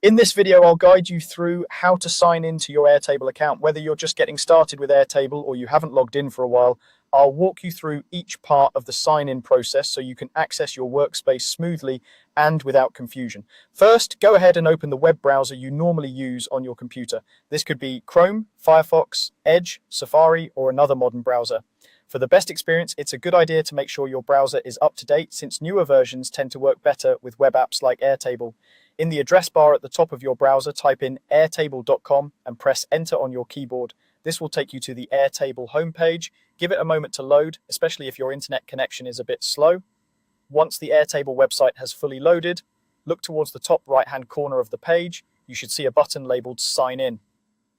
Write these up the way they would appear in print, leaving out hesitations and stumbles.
In this video, I'll guide you through how to sign into your Airtable account. Whether you're just getting started with Airtable or you haven't logged in for a while, I'll walk you through each part of the sign-in process so you can access your workspace smoothly and without confusion. First, go ahead and open the web browser you normally use on your computer. This could be Chrome, Firefox, Edge, Safari, or another modern browser. For the best experience, it's a good idea to make sure your browser is up to date, since newer versions tend to work better with web apps like Airtable. In the address bar at the top of your browser, type in airtable.com and press enter on your keyboard. This will take you to the Airtable homepage. Give it a moment to load, especially if your internet connection is a bit slow. Once the Airtable website has fully loaded, look towards the top right-hand corner of the page. You should see a button labeled Sign In.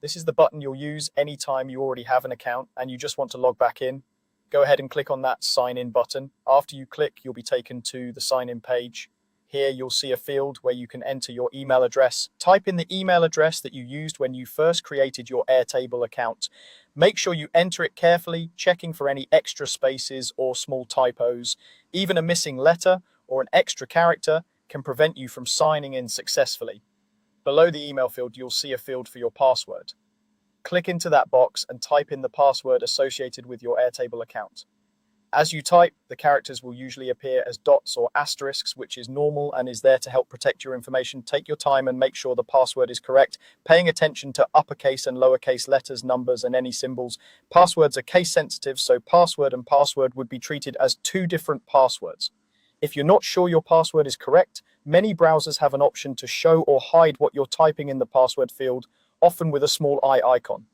This is the button you'll use anytime you already have an account and you just want to log back in. Go ahead and click on that Sign In button. After you click, you'll be taken to the Sign In page. Here you'll see a field where you can enter your email address. Type in the email address that you used when you first created your Airtable account. Make sure you enter it carefully, checking for any extra spaces or small typos. Even a missing letter or an extra character can prevent you from signing in successfully. Below the email field, you'll see a field for your password. Click into that box and type in the password associated with your Airtable account. As you type, the characters will usually appear as dots or asterisks, which is normal and is there to help protect your information. Take your time and make sure the password is correct, paying attention to uppercase and lowercase letters, numbers, and any symbols. Passwords are case sensitive, so password and password would be treated as two different passwords. If you're not sure your password is correct, many browsers have an option to show or hide what you're typing in the password field, often with a small eye icon.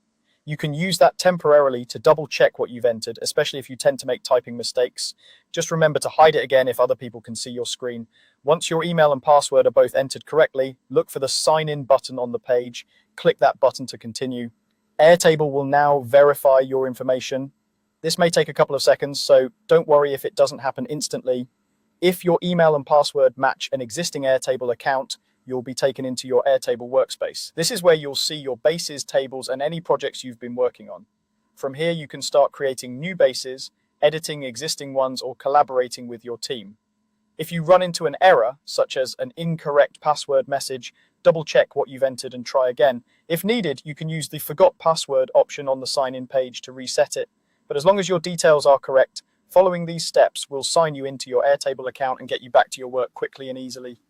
You can use that temporarily to double check what you've entered, especially if you tend to make typing mistakes. Just remember to hide it again if other people can see your screen. Once your email and password are both entered correctly, look for the sign in button on the page. Click that button to continue. Airtable will now verify your information. This may take a couple of seconds, so don't worry if it doesn't happen instantly. If your email and password match an existing Airtable account, you'll be taken into your Airtable workspace. This is where you'll see your bases, tables, and any projects you've been working on. From here, you can start creating new bases, editing existing ones, or collaborating with your team. If you run into an error, such as an incorrect password message, double check what you've entered and try again. If needed, you can use the Forgot Password option on the sign-in page to reset it. But as long as your details are correct, following these steps will sign you into your Airtable account and get you back to your work quickly and easily.